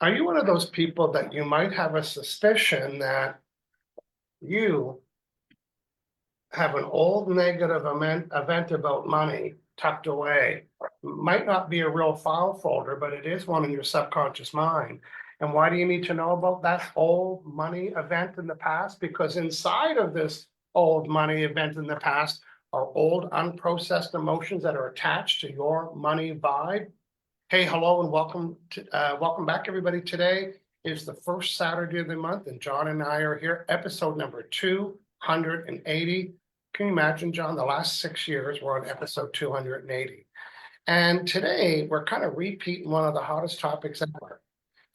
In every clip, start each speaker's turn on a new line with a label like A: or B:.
A: Are you one of those people that you might have a suspicion that you have an old negative event about money tucked away? Might not be a real file folder, but it is one in your subconscious mind. And why do you need to know about that old money event in the past? Because inside of this old money event in the past are old unprocessed emotions that are attached to your money vibe. Hey, hello, and welcome back, everybody. Today is the first Saturday of the month, and John and I are here, episode number 280. Can you imagine, John? The last 6 years, we're on episode 280. And today, we're kind of repeating one of the hottest topics ever,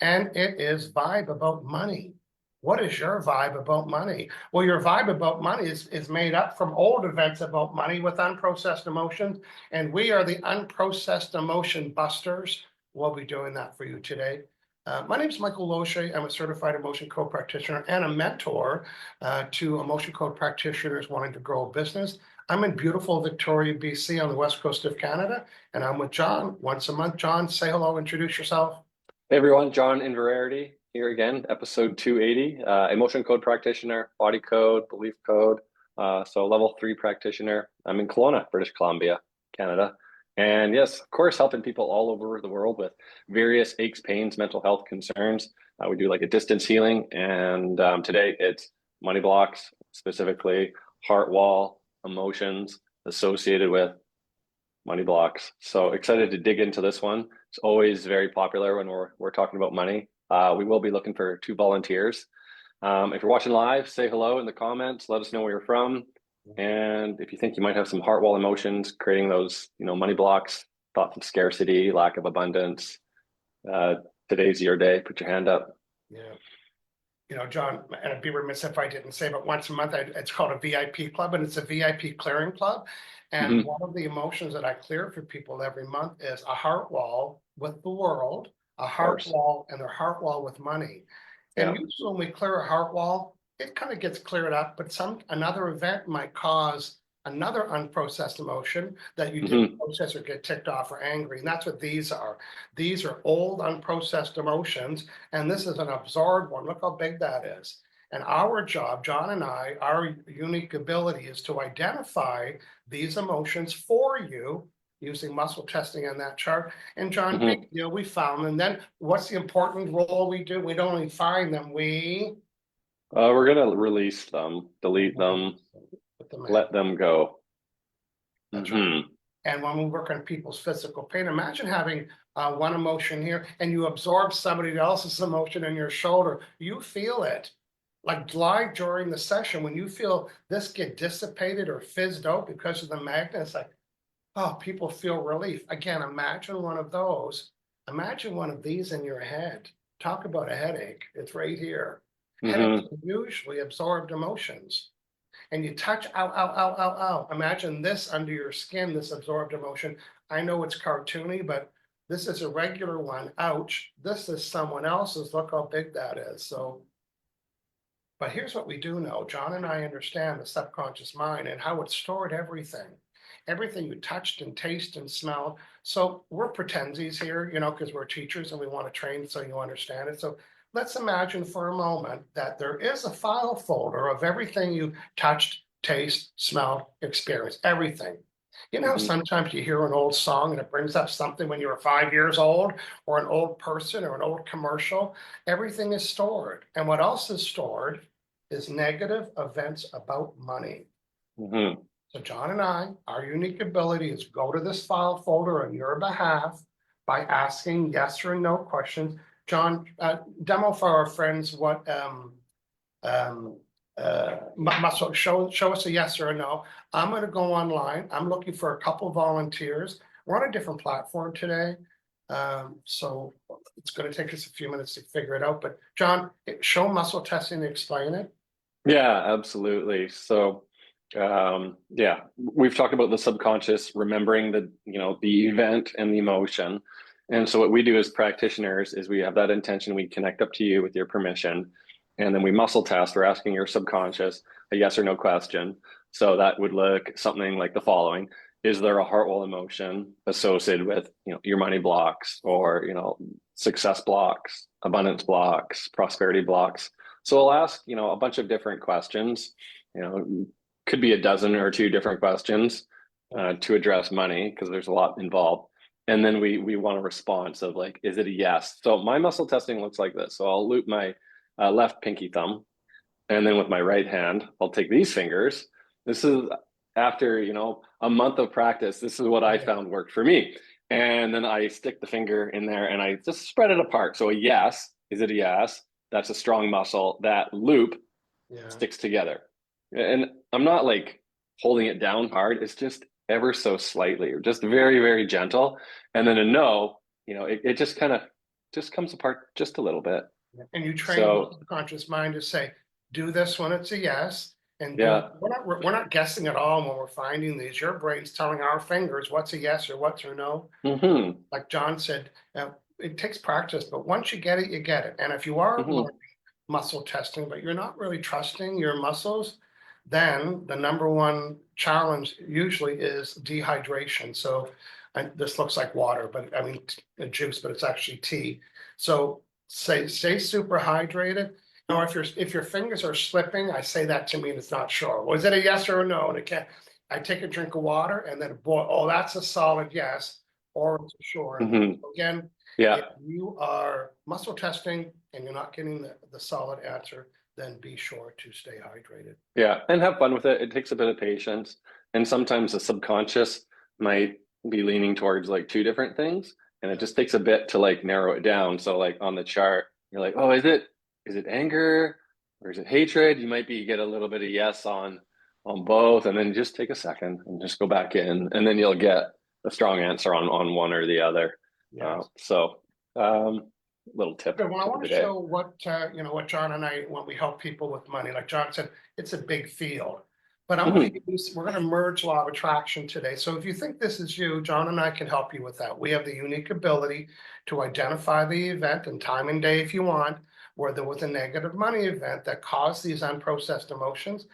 A: and it is vibe about money. What is your vibe about money? Well, your vibe about money is made up from old events about money with unprocessed emotions, and we are the unprocessed emotion busters. We'll be doing that for you today. My name is Michael Loche. I'm a certified emotion code practitioner and a mentor to emotion code practitioners wanting to grow a business. I'm in beautiful Victoria, BC on the west coast of Canada, and I'm with John once a month. John, say hello, introduce yourself.
B: Hey everyone, John Inverarity here again, episode 280, emotion code practitioner, body code, belief code. So level 3 practitioner. I'm in Kelowna, British Columbia, Canada. And yes, of course, helping people all over the world with various aches, pains, mental health concerns. We do like a distance healing. And today it's money blocks, specifically heart wall emotions associated with money blocks. So excited to dig into this one. It's always very popular when we're talking about money. We will be looking for 2 volunteers. If you're watching live, say hello in the comments. Let us know where you're from. And if you think you might have some heart wall emotions, creating those, money blocks, thoughts of scarcity, lack of abundance, today's your day. Put your hand up.
A: Yeah. John, and I'd be remiss if I didn't say, but once a month, it's called a VIP club, and it's a VIP clearing club. And one of the emotions that I clear for people every month is a heart wall with the world, a heart wall, and their heart wall with money. And usually when we clear a heart wall, it kind of gets cleared up, but another event might cause another unprocessed emotion that you didn't process or get ticked off or angry. And that's what these are. These are old unprocessed emotions, and this is an absorbed one. Look how big that is. And our job, John and I, our unique ability is to identify these emotions for you using muscle testing on that chart. And John, big deal, we found them. And then what's the important role we do? We don't only find them, we're
B: going to release them, delete them, let them go.
A: That's right. And when we work on people's physical pain, imagine having one emotion here and you absorb somebody else's emotion in your shoulder. You feel it. Like live during the session, when you feel this get dissipated or fizzed out because of the magnet, it's like, oh, people feel relief. Again, imagine one of those. Imagine one of these in your head. Talk about a headache. It's right here. Headaches are usually absorbed emotions. And you touch, ow, ow, ow, ow, ow. Imagine this under your skin, this absorbed emotion. I know it's cartoony, but this is a regular one. Ouch. This is someone else's. Look how big that is. So, but here's what we do know. John and I understand the subconscious mind and how it stored everything. Everything you touched and tasted and smelled. So we're pretensies here, because we're teachers and we want to train so you understand it. So let's imagine for a moment that there is a file folder of everything you touched, taste, smelled, experienced, everything. Sometimes you hear an old song and it brings up something when you were 5 years old, or an old person or an old commercial. Everything is stored. And what else is stored is negative events about money. So John and I, our unique ability is go to this file folder on your behalf by asking yes or no questions. John, demo for our friends what muscle. Show us a yes or a no. I'm going to go online. I'm looking for a couple volunteers. We're on a different platform today, so it's going to take us a few minutes to figure it out. But John, show muscle testing and explain it.
B: Yeah, absolutely. So we've talked about the subconscious, remembering the event and the emotion. And so what we do as practitioners is we have that intention, we connect up to you with your permission, and then we muscle test. We're asking your subconscious a yes or no question. So that would look something like the following. is there a heart wall emotion associated with, your money blocks, or, success blocks, abundance blocks, prosperity blocks? So I'll ask, a bunch of different questions, could be a dozen or two different questions to address money, because there's a lot involved. And then we want a response of like, is it a yes? So my muscle testing looks like this. So I'll loop my left pinky thumb, and then with my right hand, I'll take these fingers. This is after, a month of practice. This is what I found worked for me. And then I stick the finger in there and I just spread it apart. So a yes, is it a yes? That's a strong muscle. That loop sticks together. And I'm not like holding it down hard. It's just ever so slightly, or just very, very gentle. And then a no, it just kind of just comes apart just a little bit.
A: And you train the subconscious mind to say, do this when it's a yes. And we're not guessing at all when we're finding these. Your brain's telling our fingers what's a yes or what's a no. Like John said, it takes practice, but once you get it, you get it. And if you are muscle testing, but you're not really trusting your muscles, then the number one challenge usually is dehydration. So this looks like water, but I mean juice, but it's actually tea. So stay super hydrated. Or if your fingers are slipping, I say that to mean it's not sure. Was it a yes or a no? And it can't. I take a drink of water and then boy, oh, that's a solid yes, or it's a sure. Again, if you are muscle testing and you're not getting the solid answer, then be sure to stay hydrated.
B: Yeah, and have fun with it. It takes a bit of patience, and sometimes the subconscious might be leaning towards like two different things, and it just takes a bit to like narrow it down. So like on the chart, you're like, oh, is it anger or is it hatred? You might get a little bit of yes on both, and then just take a second and just go back in, and then you'll get a strong answer on one or the other. Little tip.
A: Well, I want to show what what John and I, when we help people with money, like John said, it's a big field. But we're going to merge law of attraction today. So if you think this is you, John and I can help you with that. We have the unique ability to identify the event and time and day if you want, where there was a negative money event that caused these unprocessed emotions.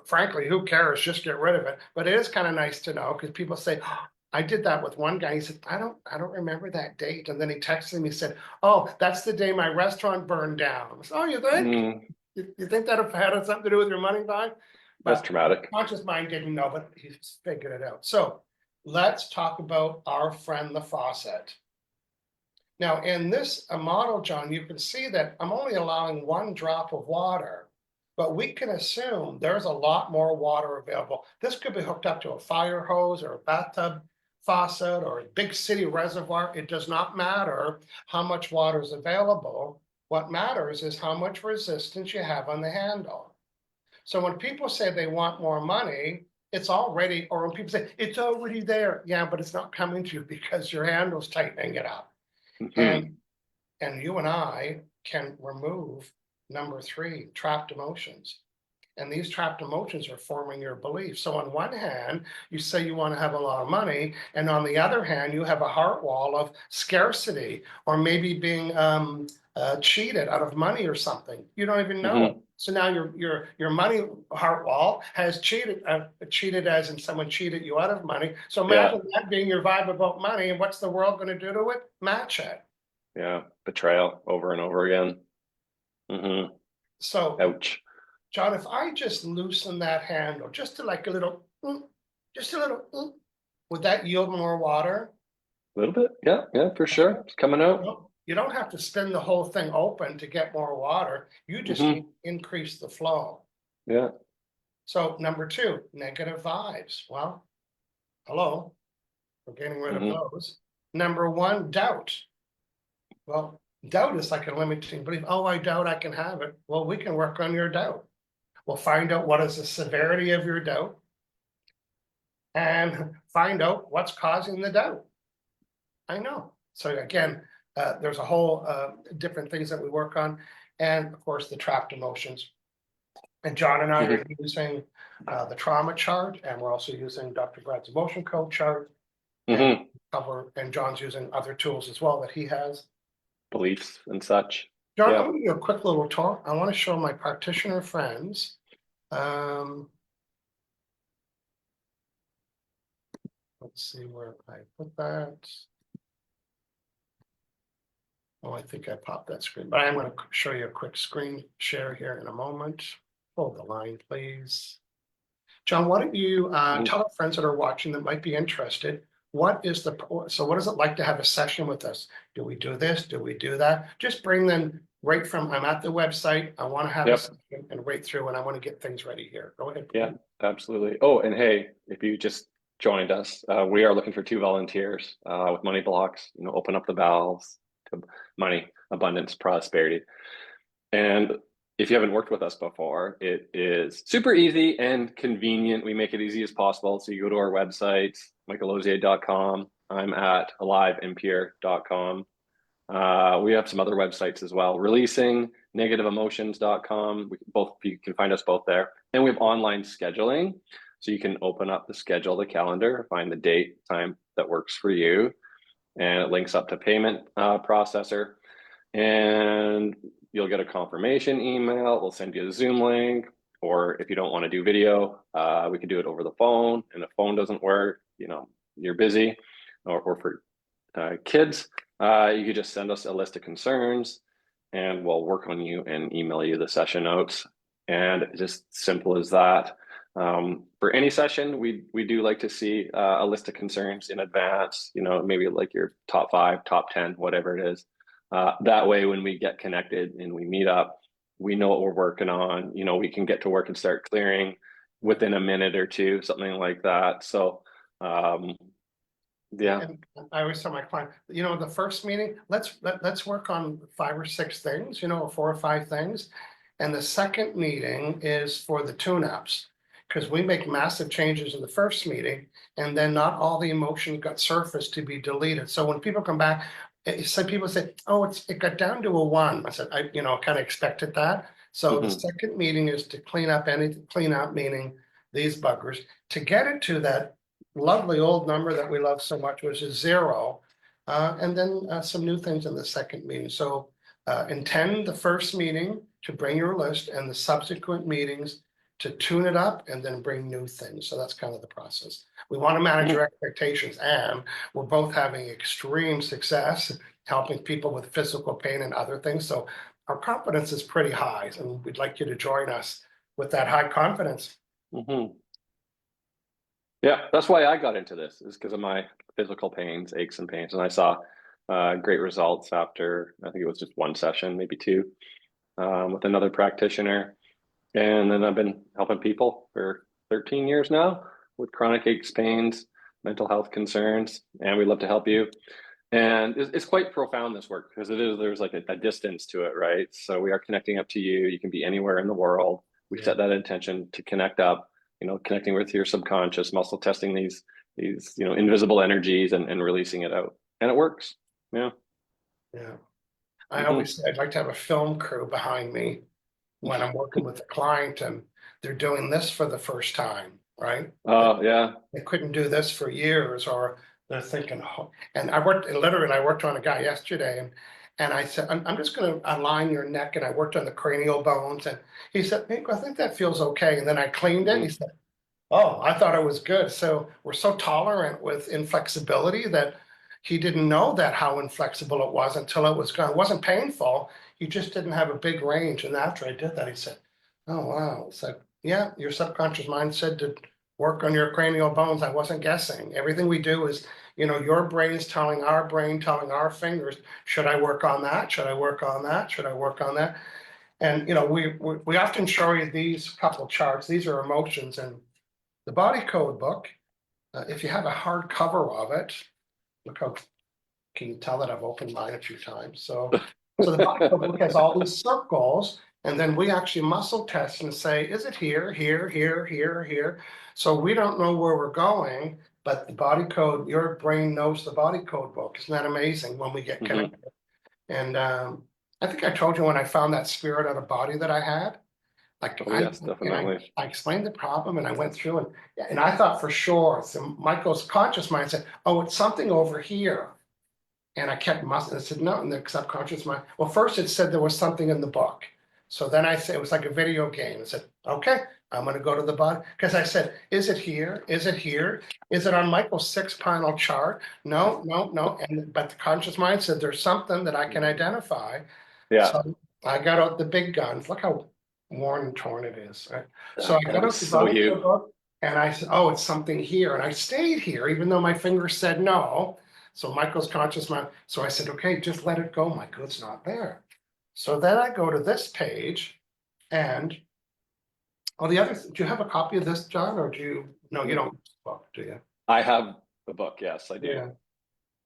A: Frankly, who cares? Just get rid of it. But it is kind of nice to know, because people say, oh, I did that with one guy. He said, I don't remember that date. And then he texted me, he said, oh, that's the day my restaurant burned down. I said, oh, you think? You think that had something to do with your money buying?
B: That's traumatic.
A: Conscious mind didn't know, but he figured it out. So let's talk about our friend, the faucet. Now, in this model, John, you can see that I'm only allowing 1 drop of water, but we can assume there's a lot more water available. This could be hooked up to a fire hose or a bathtub faucet or a big city reservoir. It does not matter how much water is available. What matters is how much resistance you have on the handle. So when people say they want more money, it's already, or when people say it's already there, yeah, but it's not coming to you because your handle's tightening it up. And you and I can remove number 3, trapped emotions. And these trapped emotions are forming your beliefs. So on one hand, you say you want to have a lot of money, and on the other hand, you have a heart wall of scarcity, or maybe being cheated out of money or something. You don't even know. So now your money heart wall has cheated as in someone cheated you out of money. So imagine that being your vibe about money, and what's the world going to do to it? Match it.
B: Yeah, betrayal over and over again.
A: So,
B: ouch.
A: John, if I just loosen that handle, just to like a little, would that yield more water?
B: A little bit, yeah, for sure. It's coming out.
A: You don't have to spin the whole thing open to get more water. You just need to increase the flow.
B: Yeah.
A: So number 2, negative vibes. Well, hello, we're getting rid of those. Number 1, doubt. Well, doubt is like a limiting belief. Oh, I doubt I can have it. Well, we can work on your doubt. We'll find out what is the severity of your doubt and find out what's causing the doubt. I know. So again, there's a whole different things that we work on. And of course, the trapped emotions. And John and I are using the trauma chart, and we're also using Dr. Brad's emotion code chart. And John's using other tools as well that he has.
B: Beliefs and such.
A: John, I'm going to give you a quick little talk. I want to show my practitioner friends. Let's see where I put that. Oh, I think I popped that screen, but I'm going to show you a quick screen share here in a moment. Hold the line, please. John, why don't you tell our friends that are watching that might be interested, what is what is it like to have a session with us? Do we do this? Do we do that? Just bring them right from, I'm at the website, I want to have a session and right through, and I want to get things ready here. Go ahead.
B: Yeah, absolutely. Oh, and hey, if you just joined us, we are looking for 2 volunteers with money blocks, open up the valves to money, abundance, prosperity. And if you haven't worked with us before, it is super easy and convenient. We make it easy as possible. So you go to our website, michaelozier.com. I'm at aliveandpure.com. We have some other websites as well, releasing-negativeemotions.com. You can find us both there. And we have online scheduling. So you can open up the schedule, the calendar, find the date, time that works for you. And it links up to payment processor. And you'll get a confirmation email. We'll send you a Zoom link. Or if you don't want to do video, we can do it over the phone. And if phone doesn't work, you're busy, or for kids, you could just send us a list of concerns and we'll work on you and email you the session notes. And just simple as that. For any session, we do like to see a list of concerns in advance, maybe like your top 5, top 10, whatever it is. That way, when we get connected and we meet up, we know what we're working on. We can get to work and start clearing within a minute or two, something like that. So, yeah.
A: And I always tell my client, the first meeting, let's work on 5 or 6 things, or 4 or 5 things. And the second meeting is for the tune-ups, because we make massive changes in the first meeting, and then not all the emotions got surfaced to be deleted. So when people come back, some people say, oh, it got down to a 1. I said, I kind of expected that. So the second meeting is to clean up meaning these buggers, to get it to that lovely old number that we love so much, which is 0. And then some new things in the second meeting. So intend the first meeting to bring your list, and the subsequent meetings to tune it up and then bring new things. So that's kind of the process. We want to manage your expectations, and we're both having extreme success helping people with physical pain and other things. So our confidence is pretty high, and we'd like you to join us with that high confidence.
B: Yeah, that's why I got into this, is because of my physical pains, aches and pains. And I saw great results after, I think it was just 1 session, maybe 2, with another practitioner. And then I've been helping people for 13 years now with chronic aches, pains, mental health concerns, and we'd love to help you. And it's quite profound, this work, because there's like a distance to it, right? So we are connecting up to you. You can be anywhere in the world. We set that intention to connect up, connecting with your subconscious, muscle testing these invisible energies and releasing it out. And it works. Yeah.
A: I always say I'd like to have a film crew behind me when I'm working with a client and they're doing this for the first time, right?
B: Oh, yeah.
A: They couldn't do this for years, or they're thinking, oh. And I worked on a guy yesterday, and I said, I'm just going to align your neck, and I worked on the cranial bones, and he said, I think that feels okay. And then I cleaned it, and he said, oh, I thought it was good. So we're so tolerant with inflexibility that he didn't know that how inflexible it was until it was gone. It wasn't painful. He just didn't have a big range. And after I did that, he said, oh, wow. It's like, yeah, your subconscious mind said to work on your cranial bones. I wasn't guessing. Everything we do is, your brain's telling our brain, telling our fingers, should I work on that? Should I work on that? Should I work on that? And, we often show you these couple of charts. These are emotions, and the body code book, if you have a hard cover of it, look how, can you tell that I've opened mine a few times? So the body code book has all these circles, and then we actually muscle test and say, is it here, here, here, here, here? So we don't know where we're going, but the body code, your brain knows the body code book. Isn't that amazing when we get connected? And I think I told you when I found that spirit out of body that I had.
B: Yes, definitely.
A: I explained the problem, and I went through, and I thought for sure, so Michael's conscious mind said, oh, it's something over here. And I kept muscling. I said, no, in the subconscious mind. Well, first it said there was something in the book. So then I said, it was like a video game. I said, okay, I'm going to go to the bottom because I said, is it here? Is it here? Is it on Michael's 6-panel chart? No, no, no. But the conscious mind said there's something that I can identify.
B: Yeah.
A: So I got out the big guns. Look how worn and torn it is. Right? So I
B: That
A: got out
B: is
A: the
B: so
A: bottom of
B: you.
A: the book and I said, oh, it's something here. And I stayed here, even though my finger said no. So Michael's conscious mind. So I said, okay, just let it go, Michael. It's not there. So then I go to this page and the other, do you have a copy of this, John, or do you, no, you don't, book, do you?
B: I have the book. Yes, I do.
A: Yeah,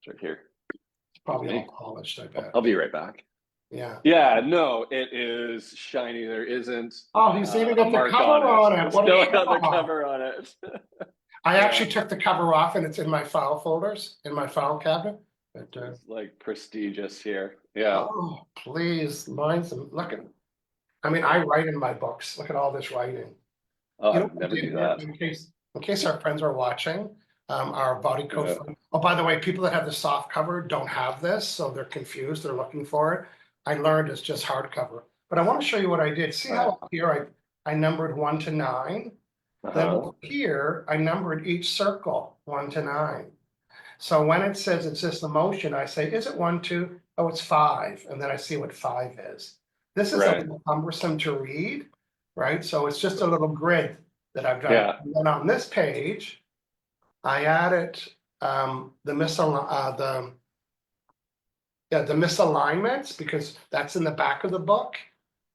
B: It's right here.
A: it's probably
B: Me.
A: all polished, I bet.
B: I'll be right back.
A: Yeah.
B: Yeah, no, it is shiny. There isn't
A: Oh, he's even
B: a
A: got the
B: mark
A: cover
B: on
A: on
B: it.
A: it.
B: It's
A: What a
B: still got the
A: show.
B: cover on it.
A: I
B: Yeah.
A: actually took the cover off and it's in my file folders, in my file cabinet. But,
B: It's like prestigious here. Yeah.
A: oh, please, mine's, look at, I mean, I write in my books. Look at all this writing.
B: Oh,
A: You know
B: I'd
A: what I
B: never
A: did
B: do
A: here,
B: that.
A: in case our friends are watching, our body code.
B: Yeah.
A: Oh, by the way, people that have the soft cover don't have this, so they're confused. They're looking for it. I learned it's just hardcover. But I want to show you what I did. See how up here I numbered 1 to 9. Then over here I numbered each circle 1 to 9. So when it says it's just emotion, I say, is it 1, 2? Oh, it's 5, and then I see what 5 is. This is a
B: Right.
A: little cumbersome to read, right? So it's just a little grid that I've done.
B: Yeah.
A: And then on this page, I added the misalignments because that's in the back of the book.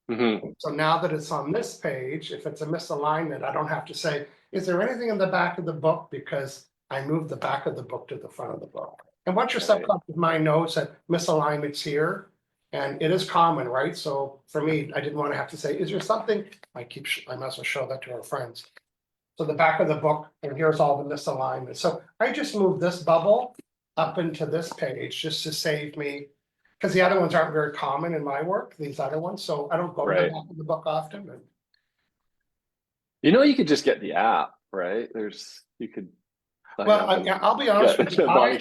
B: Mhm.
A: So now that it's on this page, if it's a misalignment, I don't have to say, is there anything in the back of the book? Because I moved the back of the book to the front of the book. And once your
B: Right.
A: subconscious mind knows that misalignment's here, and it is common, right? So for me, I didn't want to have to say, is there something? I might as well show that to our friends. So the back of the book, and here's all the misalignment. So I just moved this bubble up into this page just to save me, because the other ones aren't very common in my work, these other ones, so I don't go to the
B: Right.
A: back of the book often.
B: You know, you could just get the app, right? You could.
A: Well, I'll be honest with you, I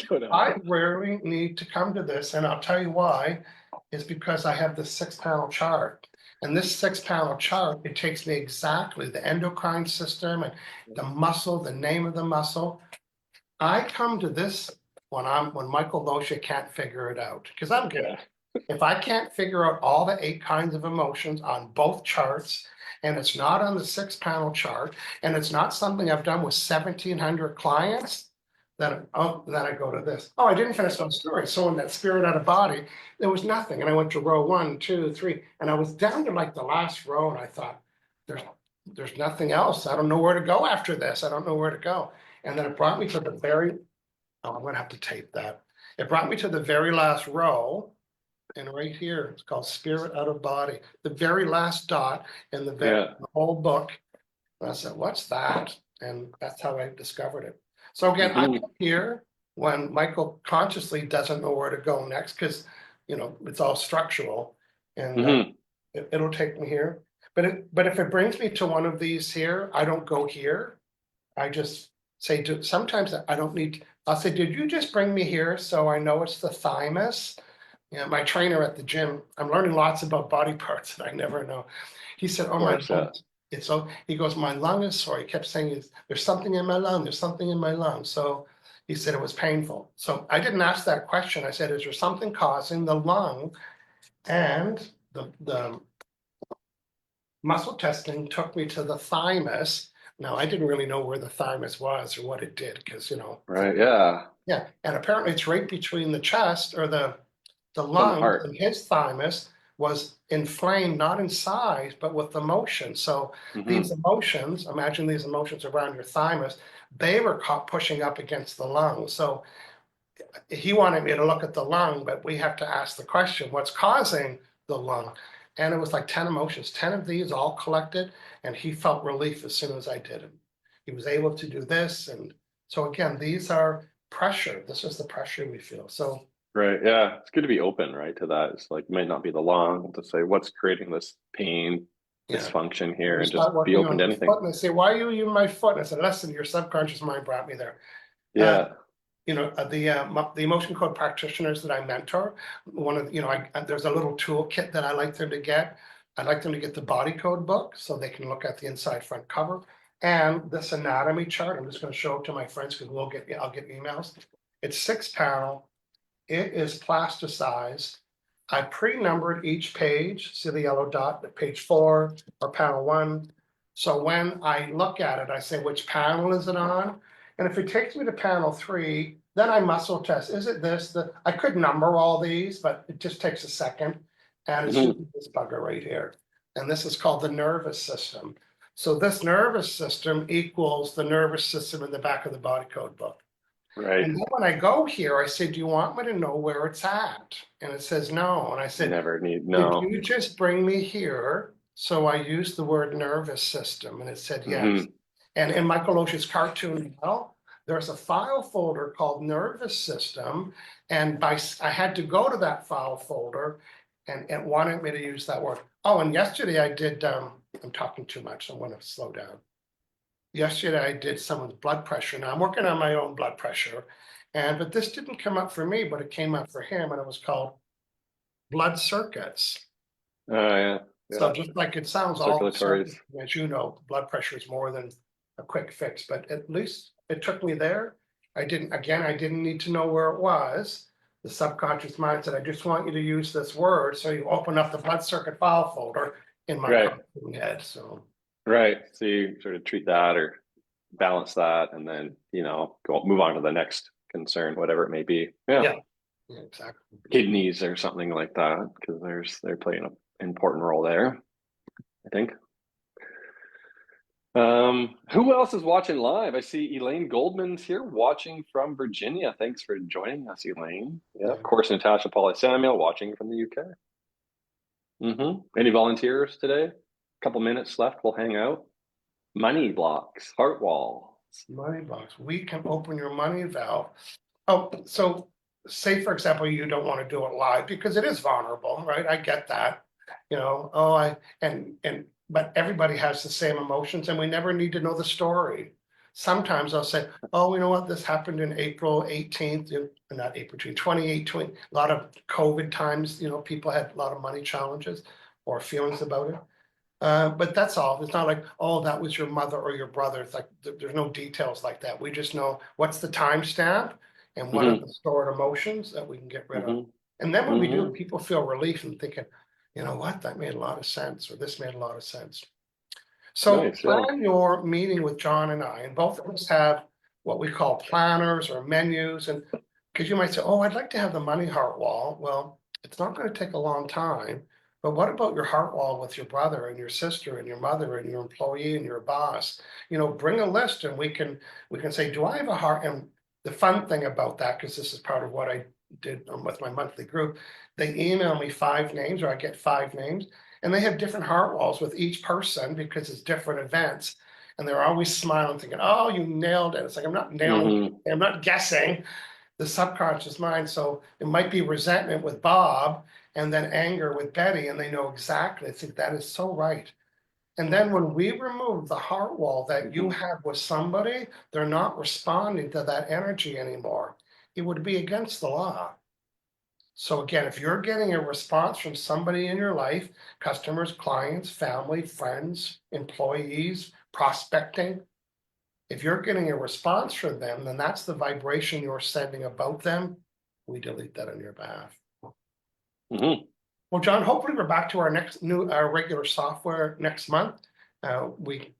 B: app.
A: rarely need to come to this, and I'll tell you why, is because I have this 6-panel chart. And this 6-panel chart, it takes me exactly the endocrine system and the muscle, the name of the muscle. I come to this when Michael Loesche can't figure it out, because I'm good.
B: Yeah.
A: If I can't figure out all the 8 kinds of emotions on both charts, and it's not on the 6-panel chart, and it's not something I've done with 1,700 clients, then I go to this. Oh, I didn't finish my story. So in that spirit out of body, there was nothing. And I went to row 1, 2, 3, and I was down to like the last row, and I thought, there's nothing else. I don't know where to go after this. I don't know where to go. And then it brought me to the very, I'm gonna have to tape that. It brought me to the very last row. And right here, it's called Spirit Out of Body, the very last dot in the whole book. And I said, what's that? And that's how I discovered it. So again, I come here when Michael consciously doesn't know where to go next, because it's all structural, and it'll take me here. But if it brings me to one of these here, I don't go here. I just say, sometimes I don't need. I'll say, did you just bring me here so I know it's the thymus? Yeah, my trainer at the gym, I'm learning lots about body parts that I never know. He said, oh my God, it's so, he goes, my lung is sore. He kept saying, there's something in my lung, there's something in my lung. So he said it was painful. So I didn't ask that question. I said, is there something causing the lung? And the muscle testing took me to the thymus. Now, I didn't really know where the thymus was or what it did, because,
B: Right, yeah.
A: Yeah, and apparently it's right between the chest, or the lung, and his thymus was inflamed, not in size, but with emotion. So these emotions, imagine these emotions around your thymus, they were pushing up against the lung. So he wanted me to look at the lung, but we have to ask the question, what's causing the lung? And it was like 10 emotions, 10 of these all collected, and he felt relief as soon as I did it. He was able to do this. And so again, these are pressure. This is the pressure we feel. So
B: right, yeah, it's good to be open, right, to that. It's like, it might not be the lung, to say what's creating this pain, dysfunction here, and just be open to anything.
A: And they say, why are you using my foot? And I said, listen, your subconscious mind brought me there.
B: Yeah.
A: The emotion code practitioners that I mentor, one of there's a little toolkit that I like them to get. I'd like them to get the body code book so they can look at the inside front cover and this anatomy chart. I'm just going to show it to my friends because I'll get emails. It's 6-panel. It is plasticized. I pre-numbered each page. See the yellow dot at page 4 or panel 1. So when I look at it, I say, which panel is it on? And if it takes me to panel 3, then I muscle test. Is it this? I could number all these, but it just takes a second. And it's just this bugger right here. And this is called the nervous system. So this nervous system equals the nervous system in the back of the body code book.
B: Right.
A: And then when I go here, I say, do you want me to know where it's at? And it says no. And I said,
B: Never need,
A: did
B: no.
A: you just bring me here? So I used the word nervous system, and it said yes. And in Michael Osh's cartoon, well, there's a file folder called nervous system. And I had to go to that file folder and it wanted me to use that word. Oh, and yesterday I did, I'm talking too much, so I'm going to slow down. Yesterday I did someone's blood pressure. Now I'm working on my own blood pressure, but this didn't come up for me, but it came up for him, and it was called blood circuits.
B: Oh, yeah.
A: So just like it sounds, all
B: circulatories.
A: as you know, blood pressure is more than a quick fix, but at least it took me there. I didn't need to know where it was. The subconscious mind said, I just want you to use this word. So you open up the blood circuit file folder in my head. So
B: right. So you sort of treat that or balance that, and then, you know, move on to the next concern, whatever it may be. Yeah,
A: exactly.
B: Kidneys or something like that, because they're playing an important role there, I think. Who else is watching live? I see Elaine Goldman's here watching from Virginia. Thanks for joining us, Elaine. Yeah, of course, Natasha Polly Samuel watching from the UK. Any volunteers today? A couple minutes left. We'll hang out. Money blocks, heart walls.
A: Money blocks. We can open your money valve. Oh, so say, for example, you don't want to do it live because it is vulnerable, right? I get that. You know, but everybody has the same emotions and we never need to know the story. Sometimes I'll say, oh, you know what, this happened in April 18th, not April, 2018, a lot of COVID times, you know, people had a lot of money challenges or feelings about it. But that's all. It's not like, oh, that was your mother or your brother. It's like, there's no details like that. We just know what's the timestamp and what are the stored emotions that we can get rid of. And then when we do, people feel relief and thinking, you know what, that made a lot of sense, or this made a lot of sense. So plan your meeting with John and I, and both of us have what we call planners or menus. And because you might say, oh, I'd like to have the money heart wall. Well, it's not going to take a long time. But what about your heart wall with your brother and your sister and your mother and your employee and your boss? You know, bring a list and we can say, do I have a heart? And the fun thing about that, because this is part of what I did with my monthly group, they email me 5 names, or I get 5 names, and they have different heart walls with each person because it's different events. And they're always smiling, thinking, oh, you nailed it. It's like, I'm not nailing it. I'm not guessing. The subconscious mind. So it might be resentment with Bob and then anger with Betty, and they know exactly. I think that is so right. And then when we remove the heart wall that you have with somebody, they're not responding to that energy anymore. It would be against the law. So again, if you're getting a response from somebody in your life, customers, clients, family, friends, employees, prospecting, if you're getting a response from them, then that's the vibration you're sending about them. We delete that on your behalf. Well, John, hopefully we're back to our next our regular software next month. We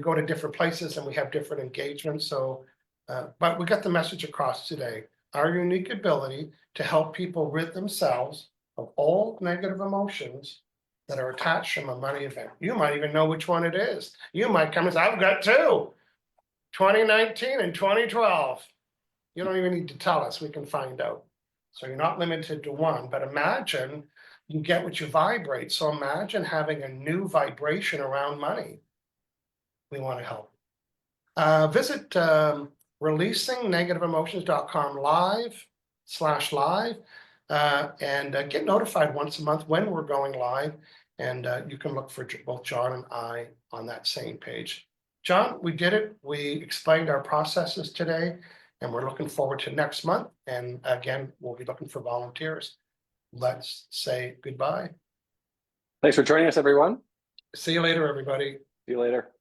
A: go to different places and we have different engagements. So, but we got the message across today. Our unique ability to help people rid themselves of all negative emotions that are attached from a money event. You might even know which one it is. You might come and say, I've got 2. 2019 and 2012. You don't even need to tell us, we can find out. So you're not limited to one, but imagine you get what you vibrate. So imagine having a new vibration around money. We want to help. Visit releasingnegativeemotions.com/live and get notified once a month when we're going live. And you can look for both John and I on that same page. John, we did it. We explained our processes today, and we're looking forward to next month. And again, we'll be looking for volunteers. Let's say goodbye.
B: Thanks for joining us, everyone.
A: See you later, everybody.
B: See you later.